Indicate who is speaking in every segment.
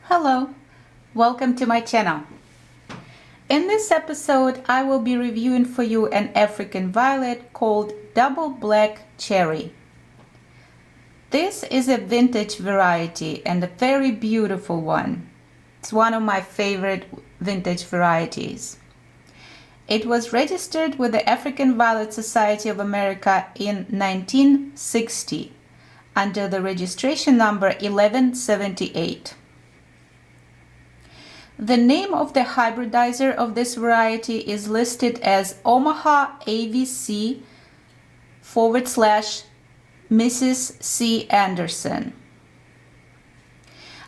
Speaker 1: Hello, welcome to my channel. In this episode, I will be reviewing for you an African violet called Double Black Cherry. This is a vintage variety and a very beautiful one. It's one of my favorite vintage varieties. It was registered with the African Violet Society of America in 1960 under the registration number 1178. The name of the hybridizer of this variety is listed as Omaha AVC / Mrs. C. Anderson.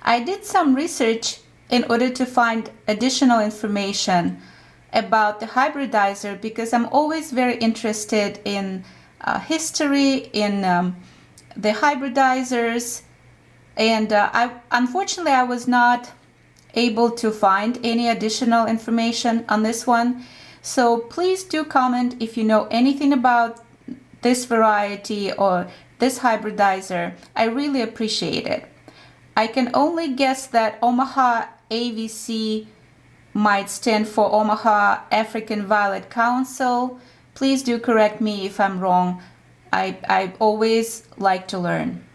Speaker 1: I did some research in order to find additional information about the hybridizer because I'm always very interested in history, in the hybridizers, and unfortunately I was not able to find any additional information on this one. So please do comment if you know anything about this variety or this hybridizer. I really appreciate it. I can only guess that Omaha AVC might stand for Omaha African Violet Council. Please do correct me if I'm wrong. I always like to learn.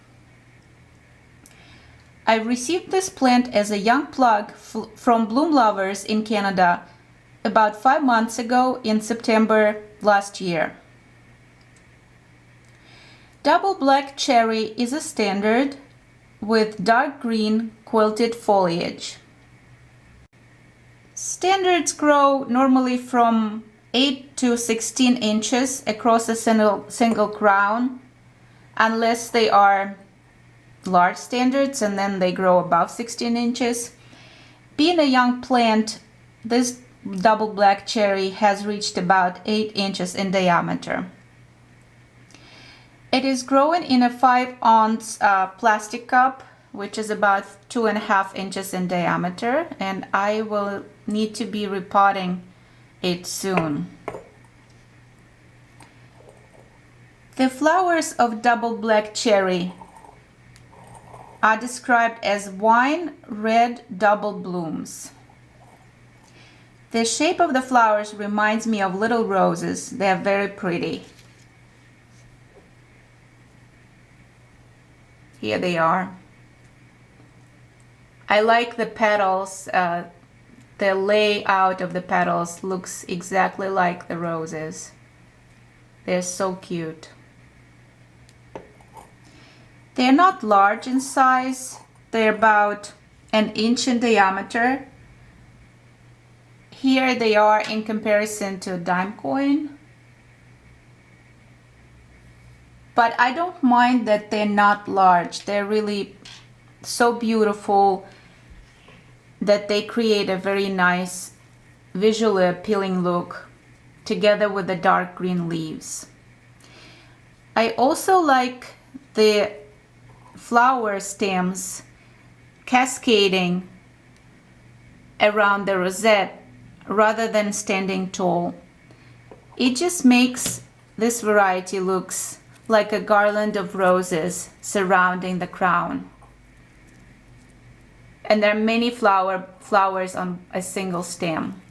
Speaker 1: I received this plant as a young plug from Bloom Lovers in Canada about 5 months ago in September last year. Double Black Cherry is a standard with dark green quilted foliage. Standards grow normally from 8 to 16 inches across a single crown, unless they are large standards and then they grow above 16 inches. Being a young plant, this Double Black Cherry has reached about 8 inches in diameter. It is growing in a 5-ounce plastic cup, which is about 2.5 inches in diameter, and I will need to be repotting it soon. The flowers of Double Black Cherry are described as wine red double blooms. The shape of the flowers reminds me of little roses. They are very pretty. Here they are. I like the petals. The layout of the petals looks exactly like the roses. They're so cute. They're not large in size. They're about 1 inch in diameter. Here they are in comparison to a dime coin. But I don't mind that they're not large. They're really so beautiful that they create a very nice, visually appealing look together with the dark green leaves. I also like the flower stems cascading around the rosette rather than standing tall. It just makes this variety looks like a garland of roses surrounding the crown. And there are many flowers on a single stem.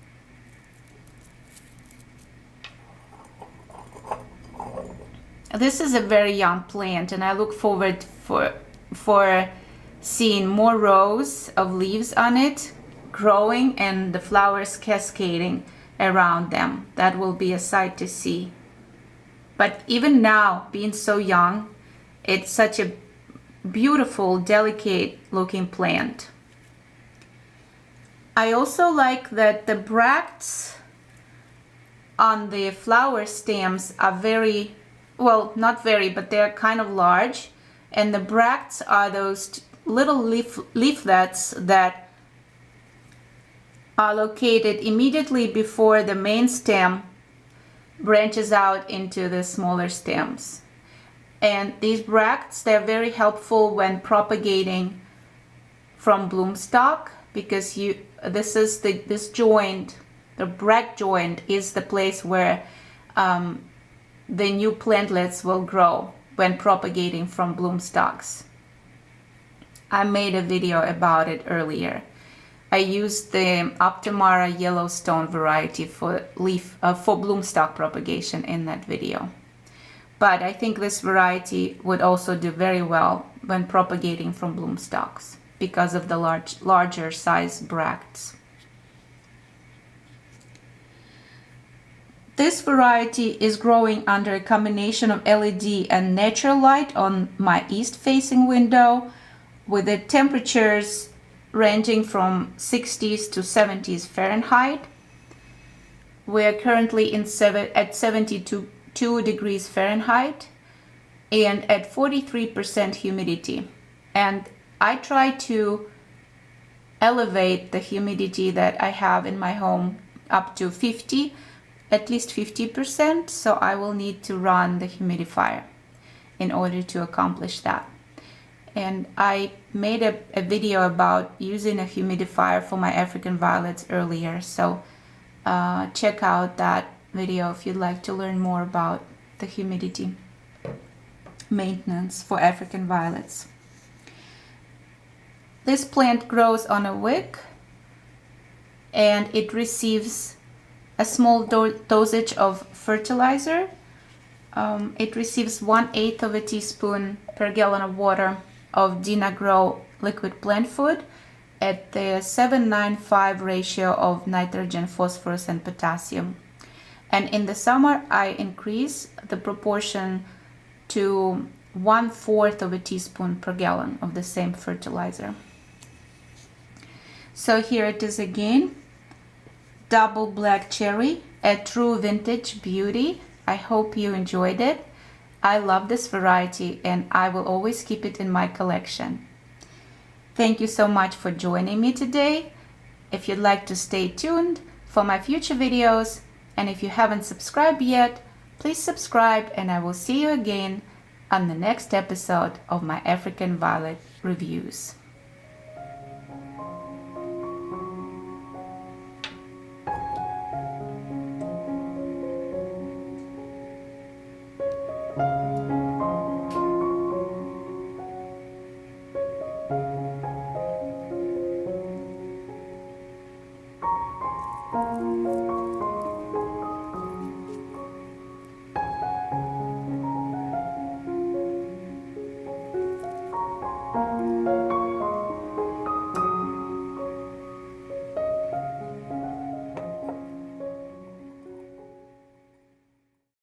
Speaker 1: This is a very young plant, and I look forward for seeing more rows of leaves on it growing and the flowers cascading around them. That will be a sight to see. But even now, being so young, it's such a beautiful, delicate looking plant. I also like that the bracts on the flower stems are very, well, not very, but they're kind of large. And the bracts are those little leaflets that are located immediately before the main stem branches out into the smaller stems. And these bracts, they're very helpful when propagating from bloom stock, because this joint, the bract joint, is the place where the new plantlets will grow when propagating from bloom stalks. I made a video about it earlier. I used the Optimara Yellowstone variety for bloom stalk propagation in that video. But I think this variety would also do very well when propagating from bloom stalks because of the larger size bracts. This variety is growing under a combination of LED and natural light on my east-facing window, with the temperatures ranging from 60s to 70s Fahrenheit. We are currently at 72 degrees Fahrenheit and at 43% humidity. And I try to elevate the humidity that I have in my home up to at least 50%, so I will need to run the humidifier in order to accomplish that. And I made a video about using a humidifier for my African violets earlier, so check out that video if you'd like to learn more about the humidity maintenance for African violets. This plant grows on a wick and it receives a small dosage of fertilizer. It receives 1/8 of a teaspoon per gallon of water of Dynagrow liquid plant food at the 7:9:5 ratio of nitrogen, phosphorus, and potassium. And in the summer, I increase the proportion to 1/4 of a teaspoon per gallon of the same fertilizer. So here it is again. Double black cherry, a true vintage beauty. I hope you enjoyed it. I love this variety and I will always keep it in my collection. Thank you so much for joining me today. If you'd like to stay tuned for my future videos, and if you haven't subscribed yet, please subscribe, and I will see you again on the next episode of my African Violet reviews.